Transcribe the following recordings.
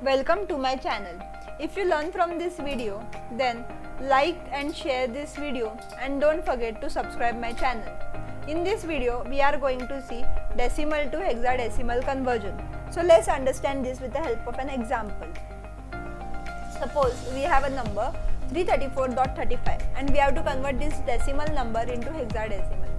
Welcome to my channel. If you learn from this video, then like and share this video and don't forget to subscribe my channel. In this video, we are going to see decimal to hexadecimal conversion. So let's understand this with the help of an example. Suppose we have a number 334.35 and we have to convert this decimal number into hexadecimal.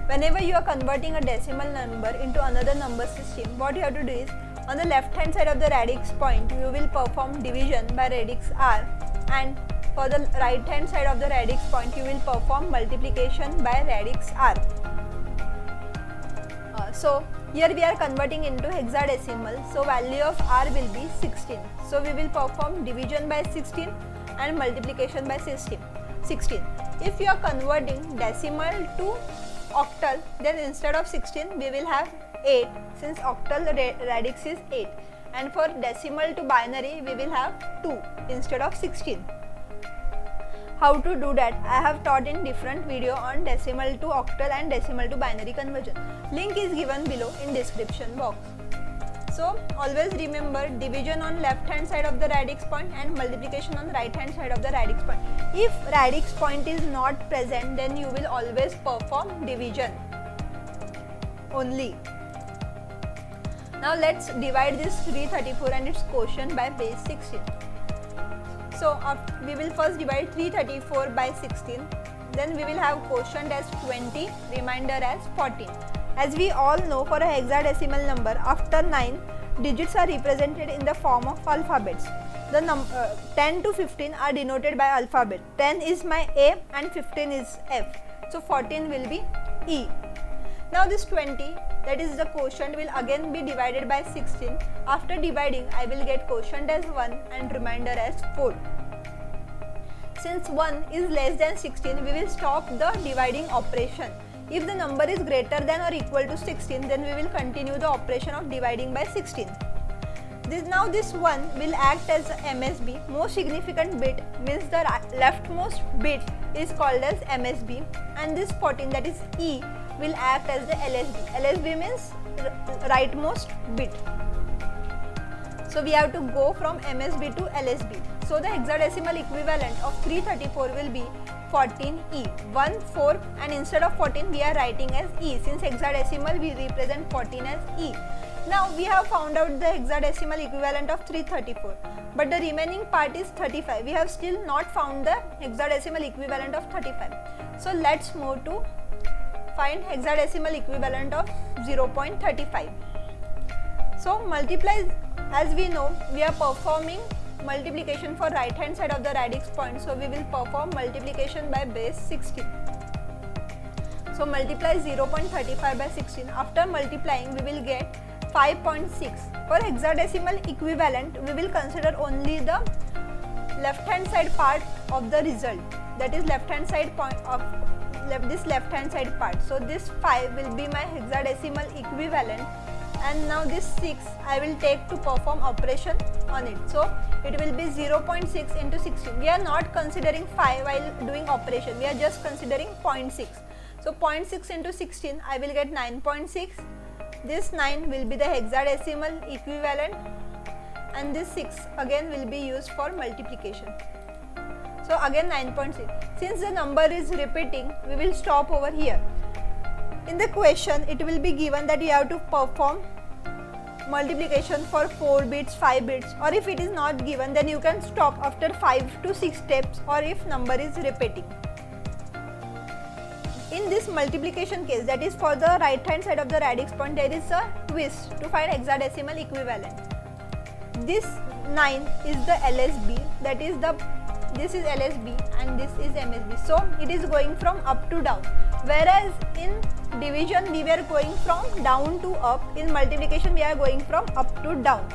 Whenever you are converting a decimal number into another number system, what you have to do is, on the left hand side of the radix point, you will perform division by radix r, and for the right hand side of the radix point, you will perform multiplication by radix r. So here we are converting into hexadecimal, so value of r will be 16. So we will perform division by 16 and multiplication by 16. If you are converting decimal to octal, then instead of 16 we will have 8, since octal radix is 8, and for decimal to binary we will have 2 instead of 16. How to do that I have taught in different video on decimal to octal and decimal to binary conversion. Link is given below in description box. So always remember division on left hand side of the radix point and multiplication on the right hand side of the radix point. If radix point is not present, then you will always perform division only. Now let's divide this 334 and its quotient by base 16. So we will first divide 334 by 16, then we will have quotient as 20, remainder as 14. As we all know, for a hexadecimal number, after 9, digits are represented in the form of alphabets. The 10 to 15 are denoted by alphabet. 10 is my A and 15 is F. So 14 will be E. Now this 20, that is the quotient, will again be divided by 16. After dividing, I will get quotient as 1 and remainder as 4. Since 1 is less than 16, we will stop the dividing operation. If the number is greater than or equal to 16, then we will continue the operation of dividing by 16. Now this 1 will act as MSB. Most significant bit means the leftmost bit is called as MSB, and this 14, that is E, will act as the LSB. LSB means rightmost bit. So we have to go from MSB to LSB. So the hexadecimal equivalent of 334 will be 14E, 1, 4, and instead of 14 we are writing as E. Since hexadecimal we represent 14 as E. Now we have found out the hexadecimal equivalent of 334, but the remaining part is 35. We have still not found the hexadecimal equivalent of 35. So let's move to find hexadecimal equivalent of 0.35. So multiply, as we know, we are performing multiplication for right hand side of the radix point, so we will perform multiplication by base 16. So multiply 0.35 by 16. After multiplying, we will get 5.6. For hexadecimal equivalent, we will consider only the left hand side part of the result, that is left hand side point of this left hand side part. So this 5 will be my hexadecimal equivalent, and now this 6 I will take to perform operation on it. So it will be 0.6 into 16. We are not considering 5 while doing operation, we are just considering 0.6. So 0.6 into 16, I will get 9.6. This 9 will be the hexadecimal equivalent, and this 6 again will be used for multiplication. So again 9.6. Since the number is repeating, we will stop over here. In the question, it will be given that you have to perform multiplication for 4 bits, 5 bits, or if it is not given, then you can stop after 5 to 6 steps, or if number is repeating. In this multiplication case, that is for the right hand side of the radix point, there is a twist to find hexadecimal equivalent. This 9 is the LSB, that is this is LSB and this is MSB. So it is going from up to down, whereas in division we were going from down to up, in multiplication we are going from up to down.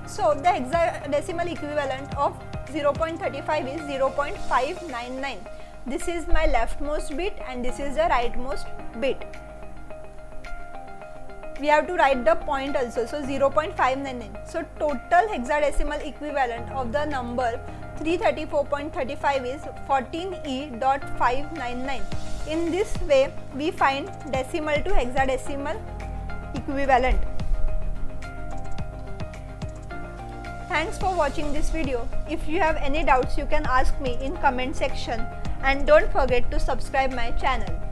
So the hexadecimal equivalent of 0.35 is 0.599. This is my leftmost bit and this is the rightmost bit. We have to write the point also, so 0.599. So total hexadecimal equivalent of the number 334.35 is 14E.599. In this way, we find decimal to hexadecimal equivalent. Thanks for watching this video. If you have any doubts, you can ask me in comment section, and don't forget to subscribe my channel.